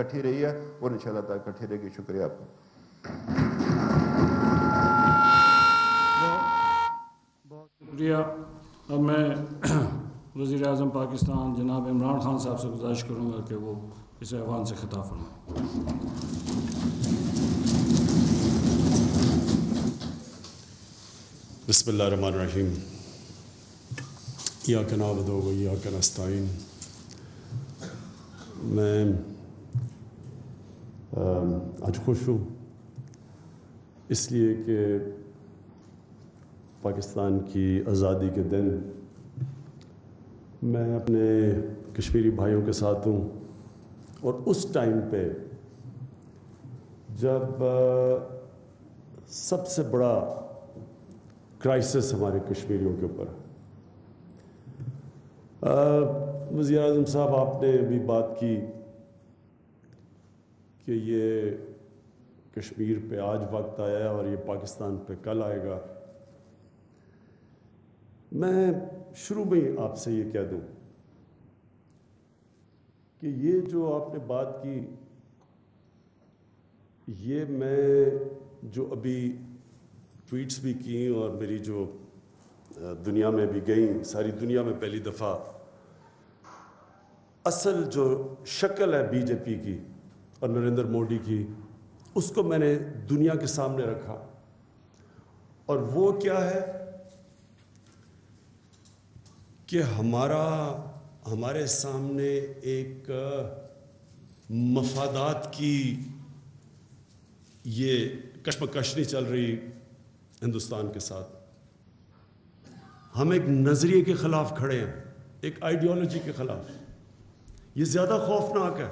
اکٹھی رہی ہے اور انشاءاللہ تعالیٰ اکٹھی رہے گی. شکریہ آپ کا. بہت شکریہ. اب میں وزیر اعظم پاکستان جناب عمران خان صاحب سے گزارش کروں گا کہ وہ اس ایوان سے خطاب فرمائیں. بسم اللہ الرحمن الرحیم. ایاک نعبد و ایاک نستعین. میں آج خوش ہوں اس لیے کہ پاکستان کی آزادی کے دن میں اپنے کشمیری بھائیوں کے ساتھ ہوں، اور اس ٹائم پہ جب سب سے بڑا کرائسس ہمارے کشمیریوں کے اوپر. وزیر اعظم صاحب، آپ نے ابھی بات کی کہ یہ کشمیر پہ آج وقت آیا ہے اور یہ پاکستان پہ کل آئے گا. میں شروع میں ہی آپ سے یہ کہہ دوں کہ یہ جو آپ نے بات کی، یہ میں جو ابھی ٹویٹس بھی کی اور میری جو دنیا میں بھی گئیں، ساری دنیا میں پہلی دفعہ اصل جو شکل ہے بی جے پی کی اور نریندر مودی کی، اس کو میں نے دنیا کے سامنے رکھا. اور وہ کیا ہے کہ ہمارے سامنے ایک مفادات کی یہ کشمکش نہیں چل رہی ہندوستان کے ساتھ. ہم ایک نظریے کے خلاف کھڑے ہیں، ایک آئیڈیالوجی کے خلاف. یہ زیادہ خوفناک ہے.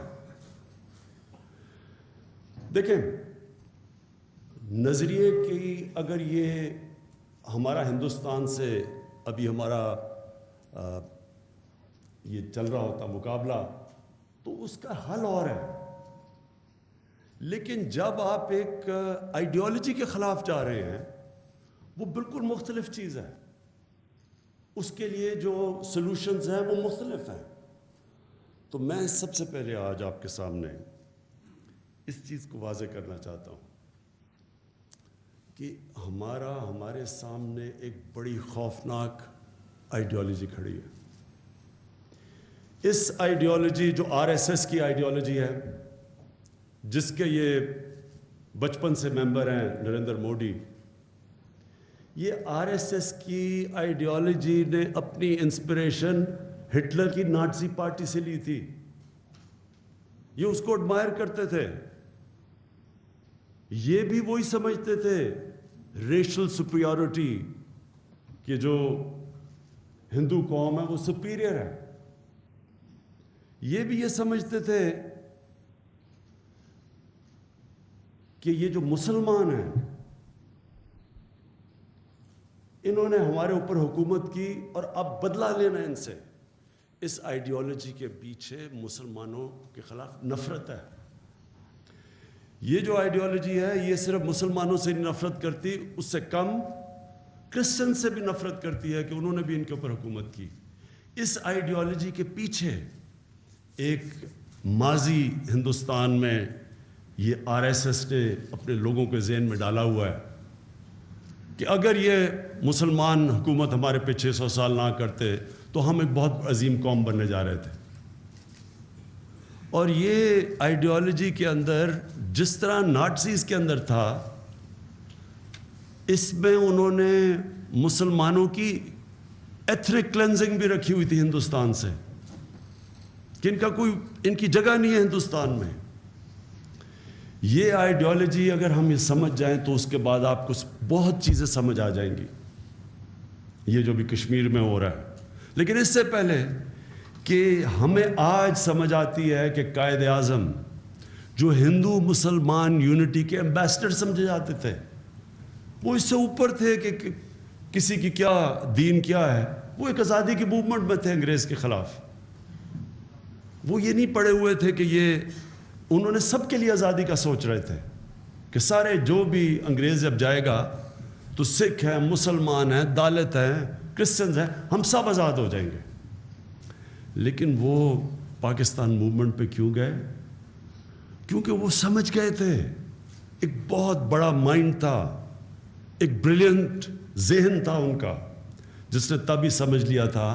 دیکھیں، نظریے کی اگر یہ ہمارا ہندوستان سے ابھی ہمارا یہ چل رہا ہوتا مقابلہ، تو اس کا حل اور ہے. لیکن جب آپ ایک آئیڈیالوجی کے خلاف جا رہے ہیں، وہ بالکل مختلف چیز ہے. اس کے لیے جو سلوشنز ہیں وہ مختلف ہیں. تو میں سب سے پہلے آج آپ کے سامنے اس چیز کو واضح کرنا چاہتا ہوں کہ ہمارے سامنے ایک بڑی خوفناک آئیڈیالوجی کھڑی ہے. اس آئیڈیالوجی جو آر ایس ایس کی آئیڈیالوجی ہے، جس کے یہ بچپن سے ممبر ہیں نریندر مودی، یہ آر ایس ایس کی آئیڈیالوجی نے اپنی انسپریشن ہٹلر کی نازی پارٹی سے لی تھی. یہ اس کو ایڈمائر کرتے تھے. یہ بھی وہی سمجھتے تھے ریشل سپیریورٹی، کہ جو ہندو قوم ہے وہ سپیریئر ہے. یہ بھی یہ سمجھتے تھے کہ یہ جو مسلمان ہیں، انہوں نے ہمارے اوپر حکومت کی اور اب بدلہ لینا ان سے. اس آئیڈیالوجی کے پیچھے مسلمانوں کے خلاف نفرت ہے. یہ جو آئیڈیالوجی ہے، یہ صرف مسلمانوں سے نفرت کرتی، اس سے کم کرسچن سے بھی نفرت کرتی ہے کہ انہوں نے بھی ان کے اوپر حکومت کی. اس آئیڈیالوجی کے پیچھے ایک ماضی ہندوستان میں یہ آر ایس ایس نے اپنے لوگوں کے ذہن میں ڈالا ہوا ہے کہ اگر یہ مسلمان حکومت ہمارے پہ 600 سال نہ کرتے تو ہم ایک بہت عظیم قوم بننے جا رہے تھے. اور یہ آئیڈیالوجی کے اندر جس طرح نازیز کے اندر تھا، اس میں انہوں نے مسلمانوں کی ایتھنک کلینزنگ بھی رکھی ہوئی تھی ہندوستان سے، کہ ان کی جگہ نہیں ہے ہندوستان میں. یہ آئیڈیالوجی اگر ہم یہ سمجھ جائیں تو اس کے بعد آپ کو بہت چیزیں سمجھ آ جائیں گی، یہ جو بھی کشمیر میں ہو رہا ہے. لیکن اس سے پہلے کہ ہمیں آج سمجھ آتی ہے کہ قائد اعظم جو ہندو مسلمان یونٹی کے ایمبیسڈر سمجھے جاتے تھے، وہ اس سے اوپر تھے کہ کسی کی کیا دین کیا ہے. وہ ایک آزادی کی موومنٹ میں تھے انگریز کے خلاف. وہ یہ نہیں پڑے ہوئے تھے کہ انہوں نے سب کے لیے آزادی کا سوچ رہے تھے کہ سارے جو بھی انگریز جب جائے گا تو سکھ ہیں، مسلمان ہیں، دالت ہیں، کرسچنز ہیں، ہم سب آزاد ہو جائیں گے. لیکن وہ پاکستان موومنٹ پہ کیوں گئے؟ کیونکہ وہ سمجھ گئے تھے. ایک بہت بڑا مائنڈ تھا, ایک بریلینٹ ذہن تھا ان کا, جس نے تب ہی سمجھ لیا تھا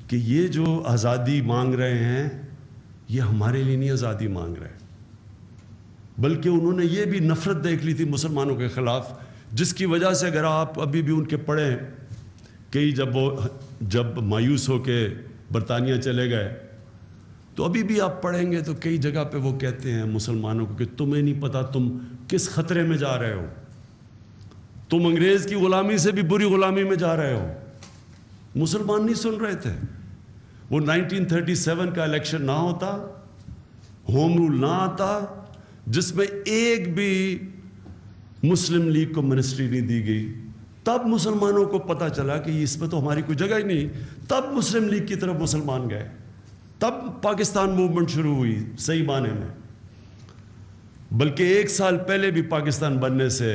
کہ یہ جو آزادی مانگ رہے ہیں یہ ہمارے لیے نہیں آزادی مانگ رہے, بلکہ انہوں نے یہ بھی نفرت دیکھ لی تھی مسلمانوں کے خلاف, جس کی وجہ سے اگر آپ ابھی بھی ان کے پڑھیں, کئی جب مایوس ہو کے برطانیہ چلے گئے تو ابھی بھی آپ پڑھیں گے تو کئی جگہ پہ وہ کہتے ہیں مسلمانوں کو کہ تمہیں نہیں پتہ تم کس خطرے میں جا رہے ہو, تم انگریز کی غلامی سے بھی بری غلامی میں جا رہے ہو. مسلمان نہیں سن رہے تھے. وہ 1937 کا الیکشن نہ ہوتا, ہوم رول نہ آتا, جس میں ایک بھی مسلم لیگ کو منسٹری نہیں دی گئی, تب مسلمانوں کو پتہ چلا کہ اس میں تو ہماری کوئی جگہ ہی نہیں. تب مسلم لیگ کی طرف مسلمان گئے, تب پاکستان موومنٹ شروع ہوئی صحیح معنی میں. بلکہ 1 سال پہلے بھی پاکستان بننے سے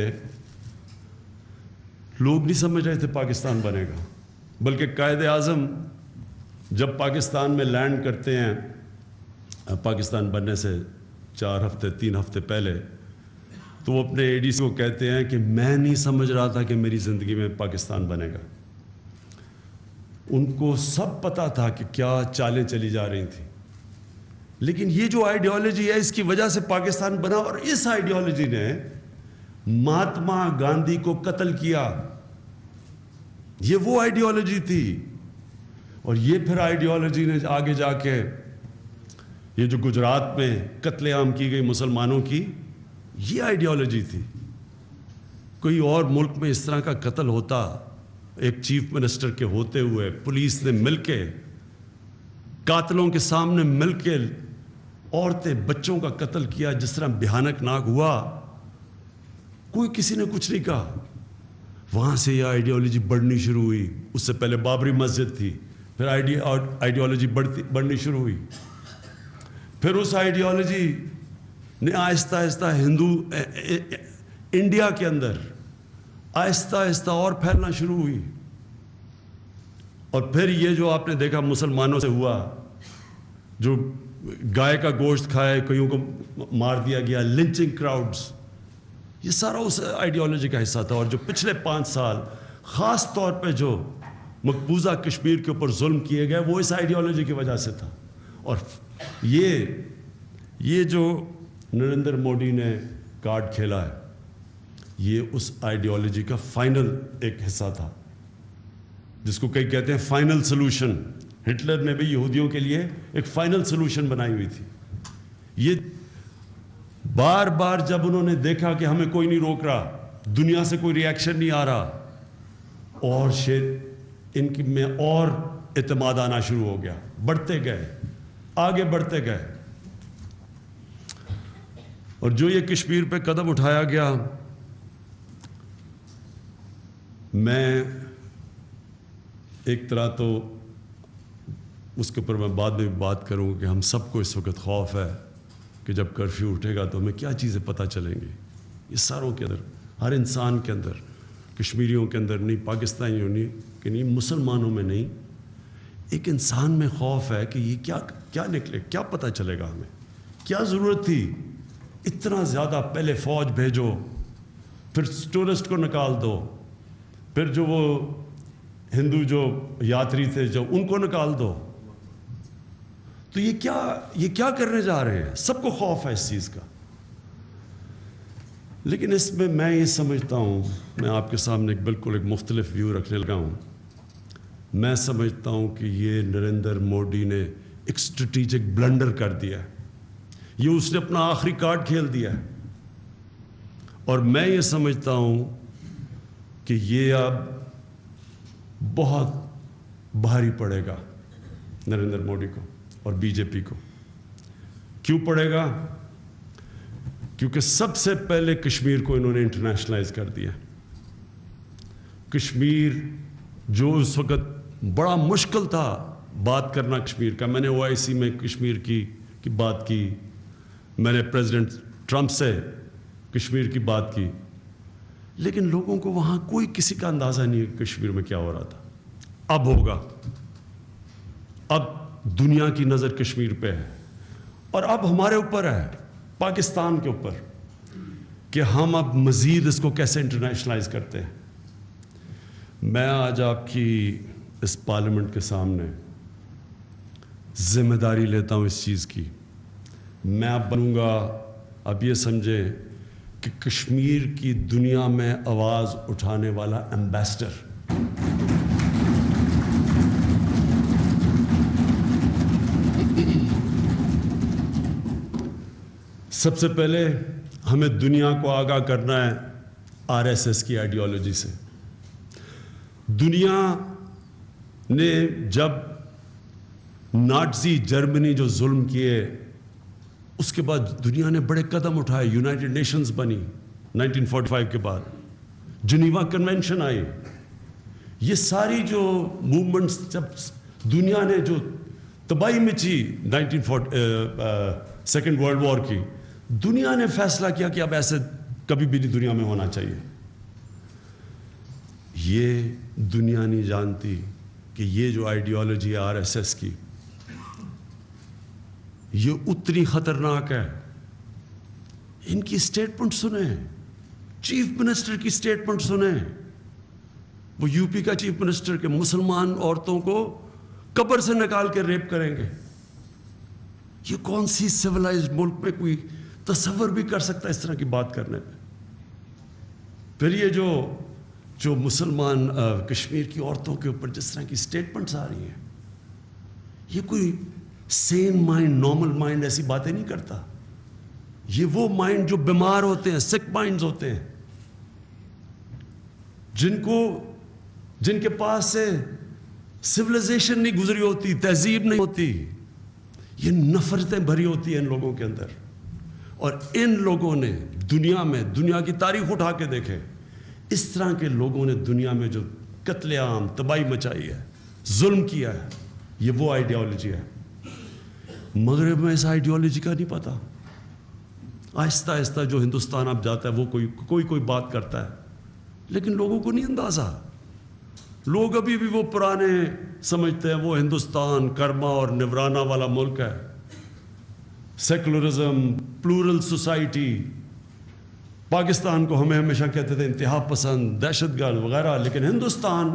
لوگ نہیں سمجھ رہے تھے پاکستان بنے گا, بلکہ قائد اعظم جب پاکستان میں لینڈ کرتے ہیں پاکستان بننے سے 4 ہفتے 3 ہفتے پہلے, تو وہ اپنے ADC کو کہتے ہیں کہ میں نہیں سمجھ رہا تھا کہ میری زندگی میں پاکستان بنے گا. ان کو سب پتہ تھا کہ کیا چالیں چلی جا رہی تھیں, لیکن یہ جو آئیڈیالوجی ہے اس کی وجہ سے پاکستان بنا, اور اس آئیڈیالوجی نے مہاتما گاندھی کو قتل کیا. یہ وہ آئیڈیالوجی تھی, اور یہ پھر آئیڈیالوجی نے آگے جا کے یہ جو گجرات میں قتل عام کی گئی مسلمانوں کی, یہ آئیڈیالوجی تھی. کوئی اور ملک میں اس طرح کا قتل ہوتا, ایک چیف منسٹر کے ہوتے ہوئے پولیس نے مل کے قاتلوں کے سامنے مل کے عورتیں بچوں کا قتل کیا, جس طرح بھیانک ناک ہوا, کوئی کسی نے کچھ نہیں کہا. وہاں سے یہ آئیڈیالوجی بڑھنی شروع ہوئی. اس سے پہلے بابری مسجد تھی, پھر آئیڈیالوجی بڑھنی شروع ہوئی. پھر اس آئیڈیالوجی نے آہستہ آہستہ انڈیا کے اندر آہستہ آہستہ اور پھیلنا شروع ہوئی. اور پھر یہ جو آپ نے دیکھا مسلمانوں سے ہوا, جو گائے کا گوشت کھائے, کئیوں کو مار دیا گیا, لنچنگ کراؤڈز, یہ سارا اس آئیڈیالوجی کا حصہ تھا. اور جو پچھلے 5 سال خاص طور پہ جو مقبوضہ کشمیر کے اوپر ظلم کیے گئے, وہ اس آئیڈیالوجی کی وجہ سے تھا. اور یہ جو نریندر مودی نے کارڈ کھیلا ہے, یہ اس آئیڈیالوجی کا فائنل ایک حصہ تھا, جس کو کئی کہتے ہیں فائنل سلوشن. ہٹلر نے بھی یہودیوں کے لیے ایک فائنل سلوشن بنائی ہوئی تھی. یہ بار بار جب انہوں نے دیکھا کہ ہمیں کوئی نہیں روک رہا, دنیا سے کوئی ریئیکشن نہیں آ رہا, اور ان کی میں اور اعتماد آنا شروع ہو گیا, بڑھتے گئے, آگے بڑھتے گئے. اور جو یہ کشمیر پہ قدم اٹھایا گیا, میں ایک طرح تو اس کے اوپر میں بعد میں بھی بات کروں کہ ہم سب کو اس وقت خوف ہے کہ جب کرفیو اٹھے گا تو ہمیں کیا چیزیں پتہ چلیں گی. یہ ساروں کے اندر, ہر انسان کے اندر, کشمیریوں کے اندر نہیں, پاکستانیوں کہ نہیں, مسلمانوں میں نہیں, ایک انسان میں خوف ہے کہ یہ کیا نکلے, کیا پتہ چلے گا ہمیں, کیا ضرورت تھی اتنا زیادہ. پہلے فوج بھیجو, پھر ٹورسٹ کو نکال دو, پھر جو وہ ہندو جو یاتری تھے جو ان کو نکال دو. تو یہ کیا کرنے جا رہے ہیں؟ سب کو خوف ہے اس چیز کا. لیکن اس میں یہ سمجھتا ہوں, میں آپ کے سامنے بالکل ایک مختلف ویو رکھنے لگا ہوں. میں سمجھتا ہوں کہ یہ نریندر مودی نے ایک اسٹریٹجک بلنڈر کر دیا ہے. یہ اس نے اپنا آخری کارڈ کھیل دیا ہے. اور میں یہ سمجھتا ہوں کہ یہ اب بہت بھاری پڑے گا نریندر مودی کو اور بی جے پی کو. کیوں پڑے گا؟ کیونکہ سب سے پہلے کشمیر کو انہوں نے انٹرنیشنلائز کر دیا. کشمیر جو اس وقت بڑا مشکل تھا بات کرنا کشمیر کا. میں نے OIC میں کشمیر کی بات کی, میں نے پریزیڈنٹ ٹرمپ سے کشمیر کی بات کی, لیکن لوگوں کو وہاں کوئی کسی کا اندازہ نہیں ہے کشمیر میں کیا ہو رہا تھا. اب ہوگا, اب دنیا کی نظر کشمیر پہ ہے, اور اب ہمارے اوپر ہے پاکستان کے اوپر کہ ہم اب مزید اس کو کیسے انٹرنیشنلائز کرتے ہیں. میں آج آپ کی اس پارلیمنٹ کے سامنے ذمہ داری لیتا ہوں اس چیز کی. میں اب بنوں گا, اب یہ سمجھیں کہ کشمیر کی دنیا میں آواز اٹھانے والا ایمبیسڈر. سب سے پہلے ہمیں دنیا کو آگاہ کرنا ہے RSS کی آئیڈیالوجی سے. دنیا نے جب نازی جرمنی جو ظلم کیے, اس کے بعد دنیا نے بڑے قدم اٹھائے. یونائٹڈ نیشنز بنی 1945 کے بعد, جنیوا کنونشن آئی. یہ ساری جو موومنٹس, جب دنیا نے جو تباہی مچی 2nd ورلڈ وار کی, دنیا نے فیصلہ کیا کہ اب ایسے کبھی بھی نہیں دنیا میں ہونا چاہیے. یہ دنیا نہیں جانتی کہ یہ جو آئیڈیالوجی ہے RSS کی, یہ اتنی خطرناک ہے. ان کی اسٹیٹمنٹ سنیں, چیف منسٹر کی اسٹیٹمنٹ سنیں. وہ UP کا چیف منسٹر کہ مسلمان عورتوں کو قبر سے نکال کے ریپ کریں گے. یہ کون سی سویلائزڈ ملک میں کوئی تصور بھی کر سکتا ہے اس طرح کی بات کرنے پہ؟ پھر یہ جو مسلمان کشمیر کی عورتوں کے اوپر جس طرح کی اسٹیٹمنٹس آ رہی ہیں, یہ کوئی سین مائنڈ, نارمل مائنڈ ایسی باتیں نہیں کرتا. یہ وہ مائنڈ جو بیمار ہوتے ہیں, سک مائنڈز ہوتے ہیں, جن کے پاس سے سویلائزیشن نہیں گزری ہوتی, تہذیب نہیں ہوتی. یہ نفرتیں بھری ہوتی ہیں ان لوگوں کے اندر. اور ان لوگوں نے دنیا میں, دنیا کی تاریخ اٹھا کے دیکھے, اس طرح کے لوگوں نے دنیا میں جو قتل عام, تباہی مچائی ہے, ظلم کیا ہے, یہ وہ آئیڈیالوجی ہے. مغرب میں اس آئیڈیالوجی کا نہیں پتا. آہستہ آہستہ جو ہندوستان اب جاتا ہے وہ کوئی بات کرتا ہے, لیکن لوگوں کو نہیں اندازہ. لوگ ابھی بھی وہ پرانے سمجھتے ہیں وہ ہندوستان کرما اور نورانہ والا ملک ہے, سیکولرزم, پلورل سوسائٹی. پاکستان کو ہمیں ہمیشہ کہتے تھے انتہا پسند, دہشت گرد وغیرہ, لیکن ہندوستان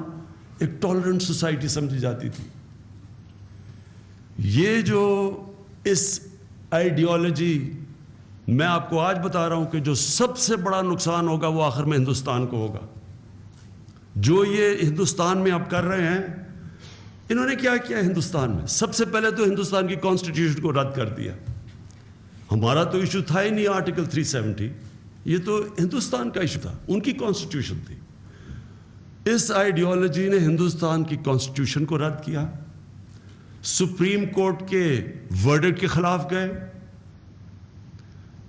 ایک ٹالرنٹ سوسائٹی سمجھی جاتی تھی. یہ جو اس آئیڈیالوجی, میں آپ کو آج بتا رہا ہوں کہ جو سب سے بڑا نقصان ہوگا وہ آخر میں ہندوستان کو ہوگا. جو یہ ہندوستان میں اب کر رہے ہیں, انہوں نے کیا کیا ہندوستان میں؟ سب سے پہلے تو ہندوستان کی کانسٹیٹیوشن کو رد کر دیا. ہمارا تو ایشو تھا ہی نہیں آرٹیکل 370, یہ تو ہندوستان کا ایشو تھا, ان کی کانسٹیٹیوشن تھی. اس آئیڈیالوجی نے ہندوستان کی کانسٹیٹیوشن کو رد کیا, سپریم کورٹ کے ورڈکٹ کے خلاف گئے,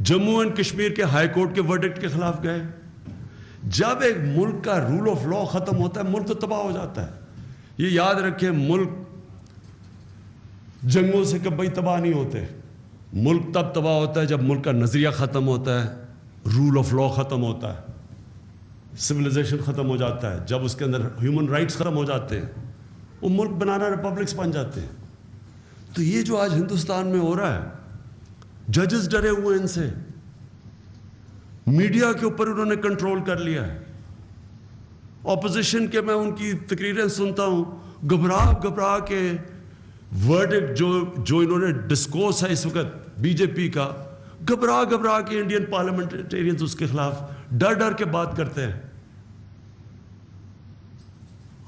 جموں اینڈ کشمیر کے ہائی کورٹ کے ورڈکٹ کے خلاف گئے. جب ایک ملک کا رول آف لا ختم ہوتا ہے, ملک تو تباہ ہو جاتا ہے. یہ یاد رکھیں, ملک جنگوں سے کبھی تباہ نہیں ہوتے. ملک تب تباہ ہوتا ہے جب ملک کا نظریہ ختم ہوتا ہے, رول آف لا ختم ہوتا ہے, سویلائزیشن ختم ہو جاتا ہے, جب اس کے اندر ہیومن رائٹس ختم ہو جاتے ہیں, وہ ملک بنانا ریپبلکس بن جاتے ہیں. تو یہ جو آج ہندوستان میں ہو رہا ہے, ججز ڈرے ہوئے ہیں ان سے, میڈیا کے اوپر انہوں نے کنٹرول کر لیا ہے. اپوزیشن کے میں ان کی تقریریں سنتا ہوں, گھبرا کے ورڈکٹ جو انہوں نے ڈسکورس ہے اس وقت بی جے پی کا, گھبرا کے انڈین پارلیمنٹیرینز اس کے خلاف ڈر کے بات کرتے ہیں.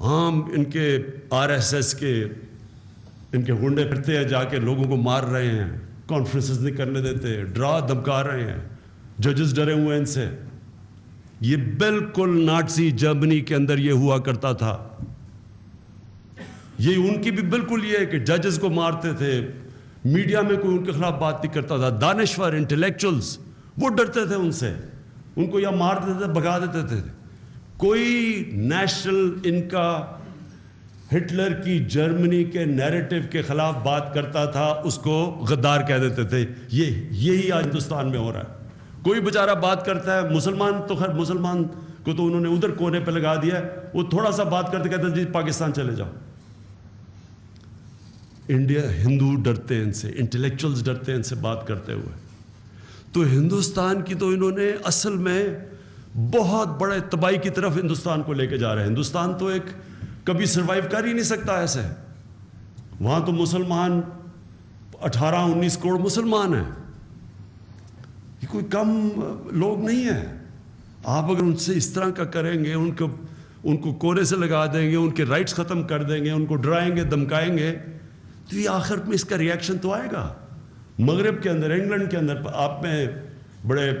ہم ان کے RSS کے ان کے گنڈے پھرتے ہیں, جا کے لوگوں کو مار رہے ہیں, کانفرنسز نہیں کرنے دیتے, ڈرا دھمکا رہے ہیں, ججز ڈرے ہوئے ہیں ان سے. یہ بالکل نازی جرمنی کے اندر یہ ہوا کرتا تھا. یہ ان کی بھی بالکل یہ ہے کہ ججز کو مارتے تھے, میڈیا میں کوئی ان کے خلاف بات نہیں کرتا تھا. دانشور انٹلیکچوئلز وہ ڈرتے تھے ان سے, ان کو یا مار دیتے تھے, بھگا دیتے تھے. کوئی نیشنل ان کا ہٹلر کی جرمنی کے نیریٹو کے خلاف بات کرتا تھا, اس کو غدار کہہ دیتے تھے. یہی آج ہندوستان میں ہو رہا ہے. کوئی بیچارہ بات کرتا ہے, مسلمان تو خیر مسلمان کو تو انہوں نے ادھر کونے پہ لگا دیا, وہ تھوڑا سا بات کرتے کہتے ہیں جی پاکستان چلے جاؤ. انڈیا ہندو ڈرتے ہیں ان سے, انٹلیکچوئلز ڈرتے ہیں ان سے بات کرتے ہوئے. تو ہندوستان کی تو انہوں نے اصل میں بہت بڑے تباہی کی طرف ہندوستان کو لے کے جا رہے ہیں. ہندوستان تو ایک کبھی سروائیو کر ہی نہیں سکتا ایسے. وہاں تو مسلمان 18-19 کروڑ مسلمان ہیں. یہ کوئی کم لوگ نہیں ہیں. آپ اگر ان سے اس طرح کا کریں گے, ان کو کونے سے لگا دیں گے, ان کے رائٹس ختم کر دیں گے, ان کو ڈرائیں گے, دمکائیں گے, تو یہ آخر میں اس کا ریئیکشن تو آئے گا. مغرب کے اندر, انگلینڈ کے اندر, آپ میں بڑے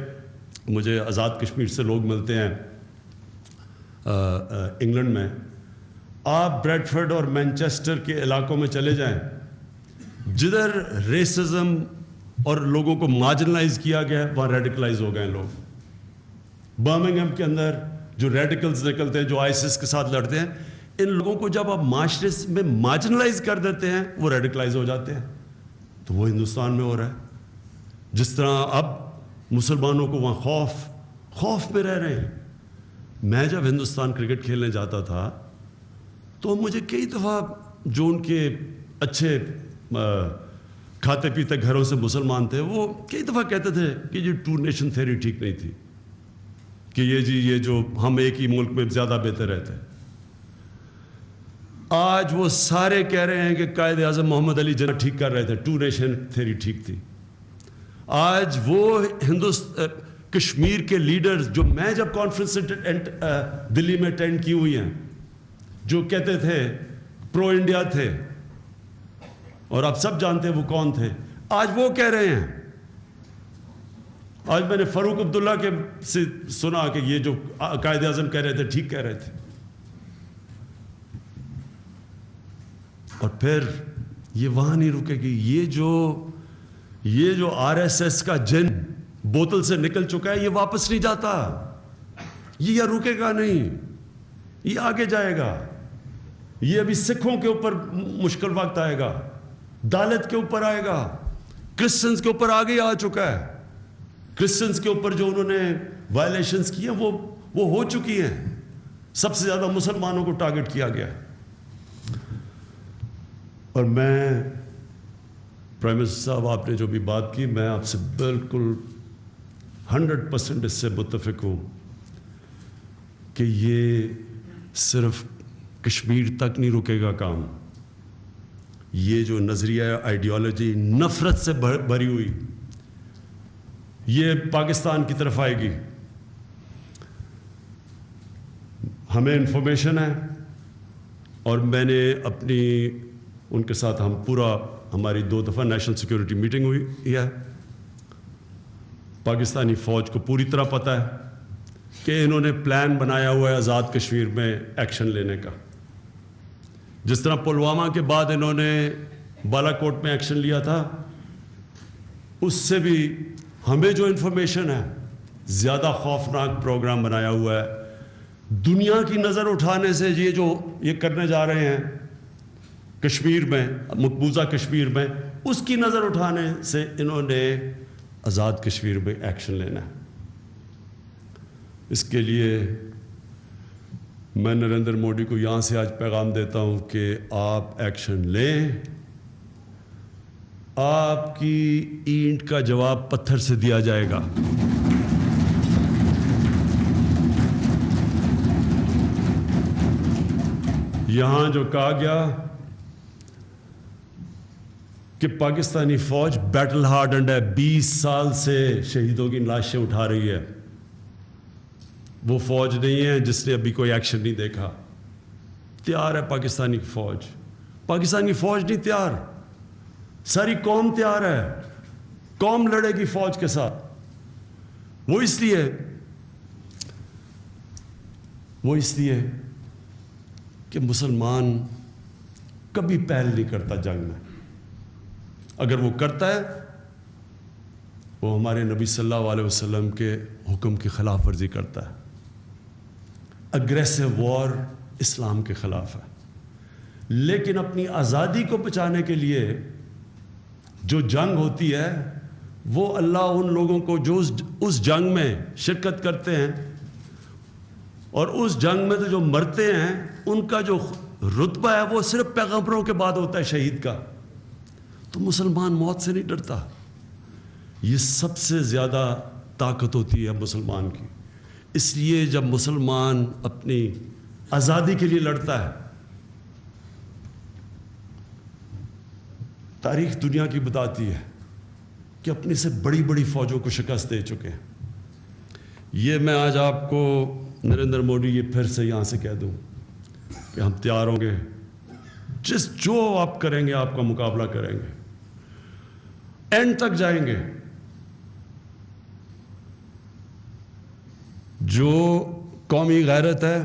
مجھے آزاد کشمیر سے لوگ ملتے ہیں انگلینڈ میں. آپ بریڈفرڈ اور مینچسٹر کے علاقوں میں چلے جائیں, جدھر ریسزم اور لوگوں کو مارجنلائز کیا گیا ہے, وہاں ریڈیکلائز ہو گئے ہیں لوگ. برمنگھم کے اندر جو ریڈیکلز نکلتے ہیں, جو آئیسس کے ساتھ لڑتے ہیں, ان لوگوں کو جب آپ معاشرے میں مارجنلائز کر دیتے ہیں, وہ ریڈیکلائز ہو جاتے ہیں. تو وہ ہندوستان میں ہو رہا ہے. جس طرح اب مسلمانوں کو وہاں خوف میں رہ رہے ہیں. میں جب ہندوستان کرکٹ کھیلنے جاتا تھا تو مجھے کئی دفعہ جو ان کے اچھے کھاتے پیتے گھروں سے مسلمان تھے, وہ کئی دفعہ کہتے تھے کہ یہ 2 نیشن تھیوری ٹھیک نہیں تھی, کہ یہ جو ہم ایک ہی ملک میں زیادہ بہتر رہتے. آج وہ سارے کہہ رہے ہیں کہ قائد اعظم محمد علی جناح ٹھیک کر رہے تھے, 2 نیشن تھیوری ٹھیک تھی. آج وہ کشمیر کے لیڈرز جو میں جب کانفرنس دلی میں اٹینڈ کی ہوئی ہیں, جو کہتے تھے پرو انڈیا تھے, اور آپ سب جانتے ہیں وہ کون تھے, آج وہ کہہ رہے ہیں. آج میں نے فاروق عبداللہ کے سے سنا کہ یہ جو قائد اعظم کہہ رہے تھے ٹھیک کہہ رہے تھے. اور پھر یہ وہاں نہیں رکے گی. یہ جو RSS کا جن بوتل سے نکل چکا ہے, یہ واپس نہیں جاتا. یہ رکے گا نہیں, یہ آگے جائے گا. یہ ابھی سکھوں کے اوپر مشکل وقت آئے گا, دالت کے اوپر آئے گا, کرسچنز کے اوپر آگے آ چکا ہے. کرسچنز کے اوپر جو انہوں نے وائلیشنز کی ہیں وہ ہو چکی ہیں. سب سے زیادہ مسلمانوں کو ٹارگٹ کیا گیا ہے. اور میں پرائم منسٹر صاحب, آپ نے جو بھی بات کی, میں آپ سے بالکل 100% اس سے متفق ہوں کہ یہ صرف کشمیر تک نہیں رکے گا کام. یہ جو نظریہ آئیڈیالوجی نفرت سے بھری ہوئی, یہ پاکستان کی طرف آئے گی. ہمیں انفارمیشن ہے, اور میں نے اپنی ان کے ساتھ ہماری 2 دفعہ نیشنل سیکیورٹی میٹنگ ہوئی ہے. پاکستانی فوج کو پوری طرح پتہ ہے کہ انہوں نے پلان بنایا ہوا ہے آزاد کشمیر میں ایکشن لینے کا. جس طرح پلوامہ کے بعد انہوں نے بالا کوٹ میں ایکشن لیا تھا, اس سے بھی ہمیں جو انفارمیشن ہے, زیادہ خوفناک پروگرام بنایا ہوا ہے. دنیا کی نظر اٹھانے سے یہ کرنے جا رہے ہیں کشمیر میں, مقبوضہ کشمیر میں, اس کی نظر اٹھانے سے انہوں نے آزاد کشمیر میں ایکشن لینا ہے. اس کے لیے میں نریندر مودی کو یہاں سے آج پیغام دیتا ہوں کہ آپ ایکشن لیں. آپ کی اینٹ کا جواب پتھر سے دیا جائے گا. یہاں جو کہا گیا کہ پاکستانی فوج بیٹل ہارڈنڈ ہے, 20 سال سے شہیدوں کی لاشیں اٹھا رہی ہے, وہ فوج نہیں ہے جس نے ابھی کوئی ایکشن نہیں دیکھا. تیار ہے پاکستانی فوج. پاکستانی فوج نہیں تیار, ساری قوم تیار ہے. قوم لڑے گی فوج کے ساتھ. وہ اس لیے کہ مسلمان کبھی پہل نہیں کرتا جنگ میں. اگر وہ کرتا ہے, وہ ہمارے نبی صلی اللہ علیہ وسلم کے حکم کی خلاف ورزی کرتا ہے. اگریسو وار اسلام کے خلاف ہے. لیکن اپنی آزادی کو بچانے کے لیے جو جنگ ہوتی ہے, وہ اللہ ان لوگوں کو جو اس جنگ میں شرکت کرتے ہیں اور اس جنگ میں تو جو مرتے ہیں, ان کا جو رتبہ ہے وہ صرف پیغمبروں کے بعد ہوتا ہے, شہید کا. تو مسلمان موت سے نہیں ڈرتا. یہ سب سے زیادہ طاقت ہوتی ہے مسلمان کی. اس لیے جب مسلمان اپنی آزادی کے لیے لڑتا ہے، تاریخ دنیا کی بتاتی ہے کہ اپنے سے بڑی بڑی فوجوں کو شکست دے چکے ہیں. یہ میں آج آپ کو نریندر مودی یہ پھر سے یہاں سے کہہ دوں کہ ہم تیار ہوں گے، جو آپ کریں گے آپ کا مقابلہ کریں گے، اینڈ تک جائیں گے. جو قومی غیرت ہے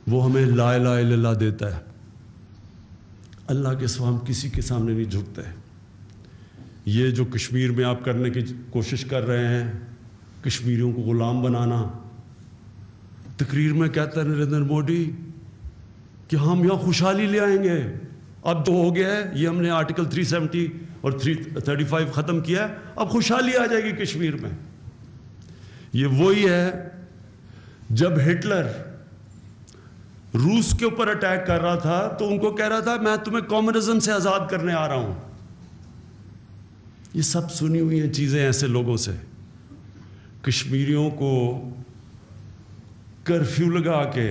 وہ ہمیں لا الہ الا اللہ دیتا ہے. اللہ کے سوا ہم کسی کے سامنے نہیں جھکتے. یہ جو کشمیر میں آپ کرنے کی کوشش کر رہے ہیں، کشمیریوں کو غلام بنانا، تقریر میں کہتا ہے نریندر مودی کہ ہم یہاں خوشحالی لے آئیں گے. اب تو ہو گیا ہے، یہ ہم نے آرٹیکل 370 اور 335 ختم کیا ہے، اب خوشحالی آ جائے گی کشمیر میں. یہ وہی ہے جب ہٹلر روس کے اوپر اٹیک کر رہا تھا تو ان کو کہہ رہا تھا میں تمہیں کمیونزم سے آزاد کرنے آ رہا ہوں. یہ سب سنی ہوئی ہیں چیزیں ایسے لوگوں سے. کشمیریوں کو کرفیو لگا کے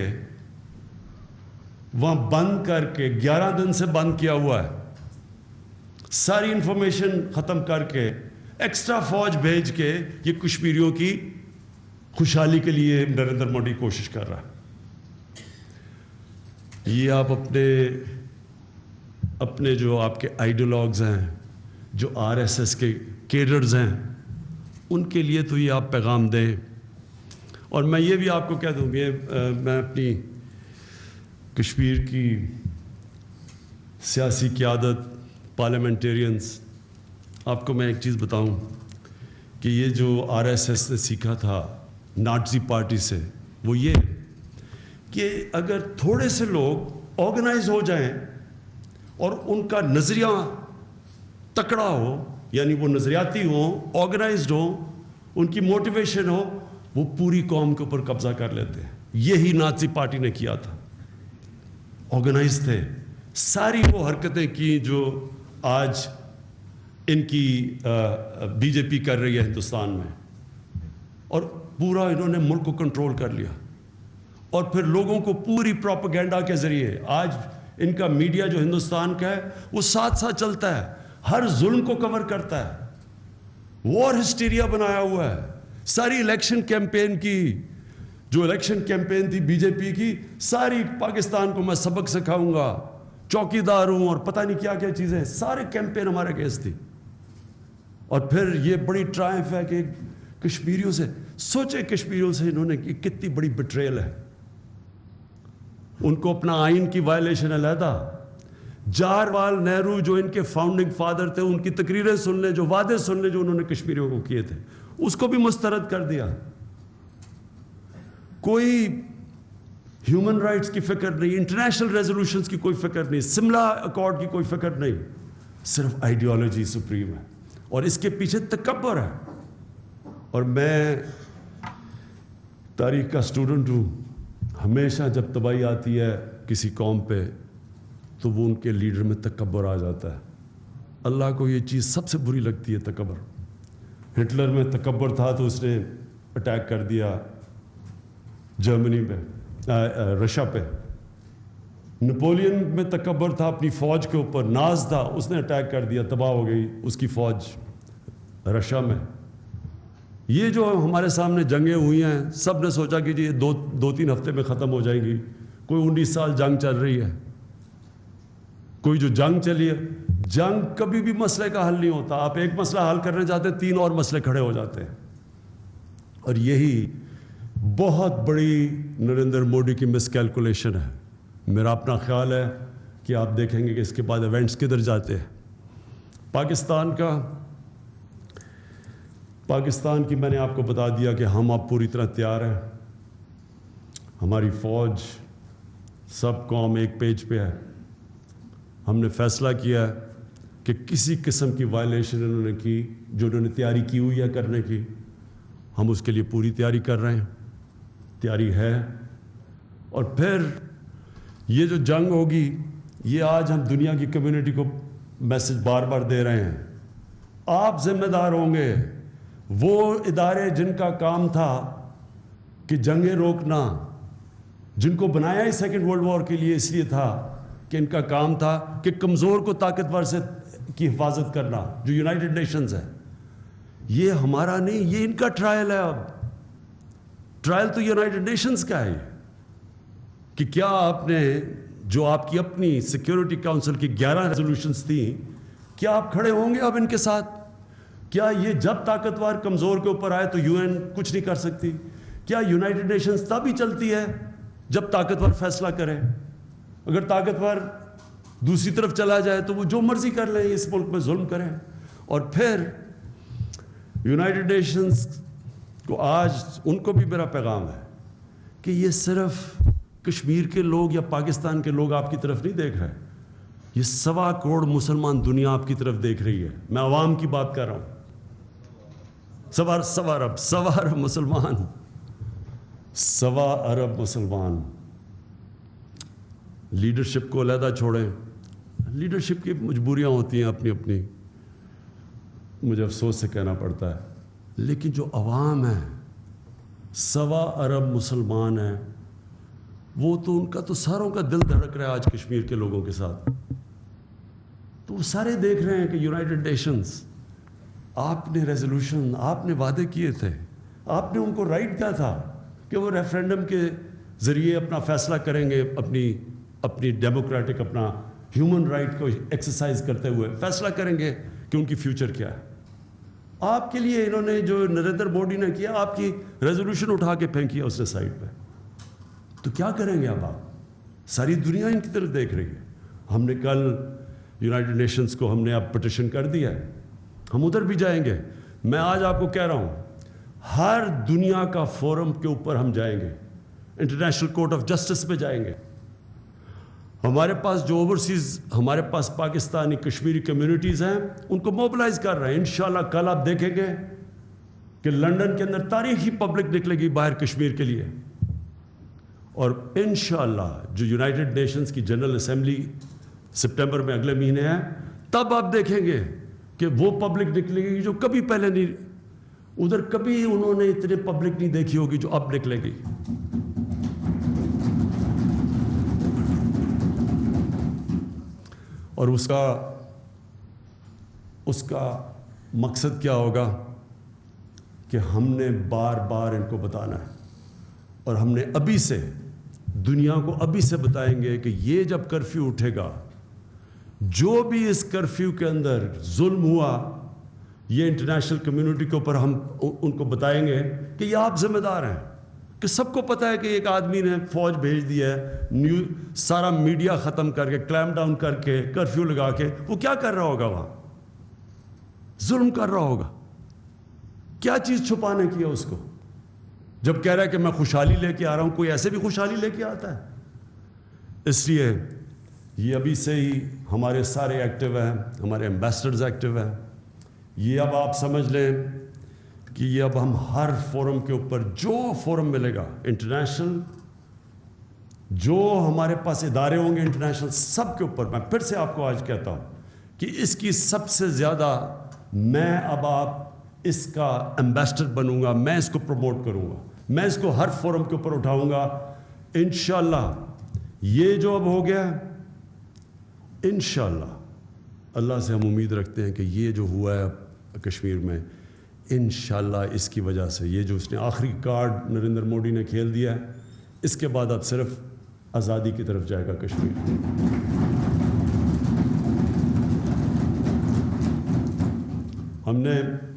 وہاں بند کر کے 11 دن سے بند کیا ہوا ہے، ساری انفارمیشن ختم کر کے ایکسٹرا فوج بھیج کے یہ کشمیریوں کی خوشحالی کے لیے نریندر مودی کوشش کر رہا ہے. یہ آپ اپنے جو آپ کے آئیڈیالوگز ہیں، جو RSS کے کیڈرز ہیں، ان کے لیے تو یہ آپ پیغام دیں. اور میں یہ بھی آپ کو کہہ دوں کہ میں اپنی کشمیر کی سیاسی قیادت، پارلیمنٹیرینز، آپ کو میں ایک چیز بتاؤں کہ یہ جو RSS نے سیکھا تھا نازی پارٹی سے، وہ یہ کہ اگر تھوڑے سے لوگ آرگنائز ہو جائیں اور ان کا نظریہ تکڑا ہو، یعنی وہ نظریاتی ہوں، آرگنائزڈ ہوں، ان کی موٹیویشن ہو، وہ پوری قوم کے اوپر قبضہ کر لیتے ہیں. یہی نازی پارٹی نے کیا تھا. آرگنائز تھے، ساری وہ حرکتیں کی جو آج ان کی BJP کر رہی ہے ہندوستان میں، اور پورا انہوں نے ملک کو کنٹرول کر لیا. اور پھر لوگوں کو پوری پروپیگنڈا کے ذریعے، آج ان کا میڈیا جو ہندوستان کا ہے وہ ساتھ ساتھ چلتا ہے، ہر ظلم کو کور کرتا ہے، وار ہسٹیریا بنایا ہوا ہے. ساری الیکشن کیمپین کی، جو الیکشن کیمپین تھی BJP کی، ساری پاکستان کو میں سبق سکھاؤں گا، چوکی دار ہوں، اور پتہ نہیں کیا کیا چیزیں، سارے کیمپین ہمارے کیس تھی. اور پھر یہ بڑی ٹرائمف ہے کہ کشمیریوں سے، سوچے کشمیریوں سے انہوں نے کتنی بڑی بٹریل ہے. ان کو اپنا آئین کی وائلیشن علیحدہ، جواہر نہرو جو ان کے فاؤنڈنگ فادر تھے، ان کی تقریریں سن لیں، جو وعدے سن لیں جو انہوں نے کشمیریوں کو کیے تھے، اس کو بھی مسترد کر دیا. کوئی ہیومن رائٹس کی فکر نہیں، انٹرنیشنل ریزولوشنز کی کوئی فکر نہیں، سملا اکارڈ کی کوئی فکر نہیں، صرف آئیڈیالوجی سپریم ہے، اور اس کے پیچھے تکبر ہے. اور میں تاریخ کا اسٹوڈنٹ ہوں، ہمیشہ جب تباہی آتی ہے کسی قوم پہ تو وہ ان کے لیڈر میں تکبر آ جاتا ہے. اللہ کو یہ چیز سب سے بری لگتی ہے، تکبر. ہٹلر میں تکبر تھا تو اس نے اٹیک کر دیا جرمنی پہ، رشیا پہ. نپولین میں تکبر تھا اپنی فوج کے اوپر، ناز تھا، اس نے اٹیک کر دیا، تباہ ہو گئی اس کی فوج رشیا میں. یہ جو ہمارے سامنے جنگیں ہوئی ہیں، سب نے سوچا کہ یہ دو تین ہفتے میں ختم ہو جائیں گی. کوئی 19 سال جنگ چل رہی ہے. کوئی جو جنگ چلی ہے، جنگ کبھی بھی مسئلے کا حل نہیں ہوتا. آپ ایک مسئلہ حل کرنے جاتے ہیں، 3 اور مسئلے کھڑے ہو جاتے ہیں. اور یہی بہت بڑی نریندر مودی کی مس کیلکولیشن ہے. میرا اپنا خیال ہے کہ آپ دیکھیں گے کہ اس کے بعد ایونٹس کدھر جاتے ہیں. پاکستان کی میں نے آپ کو بتا دیا کہ ہم اب پوری طرح تیار ہیں. ہماری فوج، سب قوم ایک پیج پہ ہے. ہم نے فیصلہ کیا ہے کہ کسی قسم کی وائلیشن انہوں نے کی، جو انہوں نے تیاری کی ہوئی ہے کرنے کی، ہم اس کے لیے پوری تیاری کر رہے ہیں. تیاری ہے. اور پھر یہ جو جنگ ہوگی، یہ آج ہم دنیا کی کمیونٹی کو میسج بار بار دے رہے ہیں آپ ذمہ دار ہوں گے. وہ ادارے جن کا کام تھا کہ جنگیں روکنا، جن کو بنایا ہی سیکنڈ ورلڈ وار کے لیے اس لیے تھا کہ ان کا کام تھا کہ کمزور کو طاقتور سے کی حفاظت کرنا، جو یونائٹڈ نیشنز ہے. یہ ہمارا نہیں، یہ ان کا ٹرائل ہے. اب ٹرائل تو یونائٹڈ نیشنز کا ہے کہ کیا آپ نے جو آپ کی اپنی سیکیورٹی کاؤنسل کی 11 ریزولوشنز تھیں، کیا آپ کھڑے ہوں گے اب ان کے ساتھ؟ کیا یہ جب طاقتور کمزور کے اوپر آئے تو یو این کچھ نہیں کر سکتی؟ کیا یونائٹڈ نیشنز تب ہی چلتی ہے جب طاقتور فیصلہ کرے؟ اگر طاقتور دوسری طرف چلا جائے تو وہ جو مرضی کر لیں، اس ملک میں ظلم کریں. اور پھر یونائٹڈ نیشنز کو آج ان کو بھی میرا پیغام ہے کہ یہ صرف کشمیر کے لوگ یا پاکستان کے لوگ آپ کی طرف نہیں دیکھ رہے، یہ 1.25 کروڑ مسلمان دنیا آپ کی طرف دیکھ رہی ہے. میں عوام کی بات کر رہا ہوں. 1.25 ارب مسلمان، 1.25 ارب مسلمان. لیڈرشپ کو علیحدہ چھوڑیں، لیڈرشپ کی مجبوریاں ہوتی ہیں اپنی اپنی، مجھے افسوس سے کہنا پڑتا ہے. لیکن جو عوام ہے، 1.25 ارب مسلمان ہیں، وہ تو ان کا تو ساروں کا دل دھڑک رہا ہے آج کشمیر کے لوگوں کے ساتھ. تو وہ سارے دیکھ رہے ہیں کہ یونائٹڈ نیشنز، آپ نے ریزولوشن، آپ نے وعدے کیے تھے، آپ نے ان کو رائٹ دیا تھا کہ وہ ریفرینڈم کے ذریعے اپنا فیصلہ کریں گے، اپنی ڈیموکریٹک، اپنا ہیومن رائٹ کو ایکسرسائز کرتے ہوئے فیصلہ کریں گے کہ ان کی فیوچر کیا ہے. آپ کے لیے انہوں نے جو نریندر مودی نے کیا، آپ کی ریزولوشن اٹھا کے پھینکی ہے اس نے سائڈ پہ. تو کیا کریں گے اب آپ؟ ساری دنیا ان کی طرف دیکھ رہی ہے. ہم نے کل یونائٹڈ نیشنز کو ہم نے اب پٹیشن کر دیا ہے، ہم ادھر بھی جائیں گے. میں آج آپ کو کہہ رہا ہوں، ہر دنیا کا فورم کے اوپر ہم جائیں گے، انٹرنیشنل کورٹ آف جسٹس پہ جائیں گے. ہمارے پاس جو اوورسیز ہمارے پاس پاکستانی کشمیری کمیونٹیز ہیں، ان کو موبلائز کر رہے ہیں. انشاءاللہ کل آپ دیکھیں گے کہ لنڈن کے اندر تاریخی پبلک نکلے گی باہر کشمیر کے لیے. اور انشاءاللہ جو یونائٹڈ نیشنز کی جنرل اسمبلی سپٹمبر میں اگلے مہینے ہے، تب آپ دیکھیں گے کہ وہ پبلک نکلے گی جو کبھی پہلے نہیں، ادھر کبھی انہوں نے اتنے پبلک نہیں دیکھی ہوگی جو اب نکلے گی. اور اس کا مقصد کیا ہوگا کہ ہم نے بار بار ان کو بتانا ہے، اور ہم نے ابھی سے دنیا کو ابھی سے بتائیں گے کہ یہ جب کرفیو اٹھے گا، جو بھی اس کرفیو کے اندر ظلم ہوا، یہ انٹرنیشنل کمیونٹی کے اوپر ہم ان کو بتائیں گے کہ یہ آپ ذمہ دار ہیں. کہ سب کو پتہ ہے کہ ایک آدمی نے فوج بھیج دی ہے، سارا میڈیا ختم کر کے، کلیمپ ڈاؤن کر کے، کرفیو لگا کے، وہ کیا کر رہا ہوگا؟ وہاں ظلم کر رہا ہوگا. کیا چیز چھپانے کی ہے اس کو؟ جب کہہ رہا ہے کہ میں خوشحالی لے کے آ رہا ہوں، کوئی ایسے بھی خوشحالی لے کے آتا ہے؟ اس لیے یہ ابھی سے ہی ہمارے سارے ایکٹیو ہیں، ہمارے ایمبیسڈرز ایکٹیو ہیں. یہ اب آپ سمجھ لیں کہ یہ اب ہم ہر فورم کے اوپر، جو فورم ملے گا انٹرنیشنل، جو ہمارے پاس ادارے ہوں گے انٹرنیشنل، سب کے اوپر میں پھر سے آپ کو آج کہتا ہوں کہ اس کی سب سے زیادہ میں اب آپ اس کا ایمبیسڈر بنوں گا، میں اس کو پروموٹ کروں گا، میں اس کو ہر فورم کے اوپر اٹھاؤں گا. انشاءاللہ یہ جو اب ہو گیا، انشاءاللہ اللہ سے ہم امید رکھتے ہیں کہ یہ جو ہوا ہے کشمیر میں، انشاءاللہ اس کی وجہ سے، یہ جو اس نے آخری کارڈ نریندر مودی نے کھیل دیا ہے، اس کے بعد اب صرف آزادی کی طرف جائے گا کشمیر.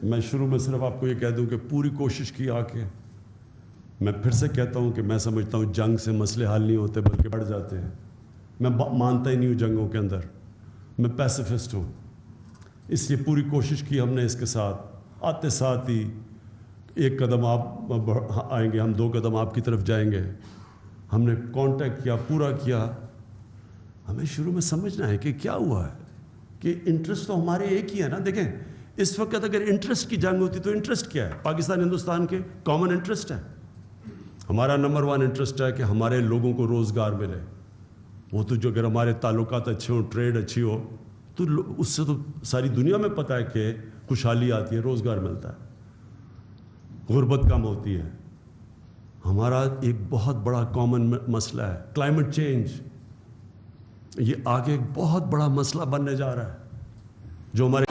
میں شروع میں صرف آپ کو یہ کہہ دوں کہ پوری کوشش کی آ کے، میں پھر سے کہتا ہوں کہ میں سمجھتا ہوں جنگ سے مسئلے حل نہیں ہوتے بلکہ بڑھ جاتے ہیں. میں مانتا ہی نہیں ہوں جنگوں کے اندر، میں پیسیفسٹ ہوں. اس لیے پوری کوشش کی ہم نے اس کے ساتھ، آتے ساتھ ہی ایک قدم آپ آئیں گے، ہم 2 قدم آپ کی طرف جائیں گے. ہم نے کانٹیکٹ کیا، پورا کیا. ہمیں شروع میں سمجھنا ہے کہ کیا ہوا ہے، کہ انٹرسٹ تو ہمارے ایک ہی ہے نا. دیکھیں اس وقت اگر انٹرسٹ کی جنگ ہوتی تو انٹرسٹ کیا ہے؟ پاکستان ہندوستان کے کامن انٹرسٹ ہے. ہمارا نمبر 1 انٹرسٹ ہے کہ ہمارے لوگوں کو روزگار ملے. وہ تو جو اگر ہمارے تعلقات اچھے ہوں، ٹریڈ اچھی ہو، تو اس سے تو ساری دنیا میں پتہ ہے کہ خوشحالی آتی ہے, روزگار ملتا ہے, غربت کم ہوتی ہے. ہمارا ایک بہت بڑا کامن مسئلہ ہے کلائمیٹ چینج. یہ آگے ایک بہت بڑا مسئلہ بننے جا رہا ہے جو ہمارے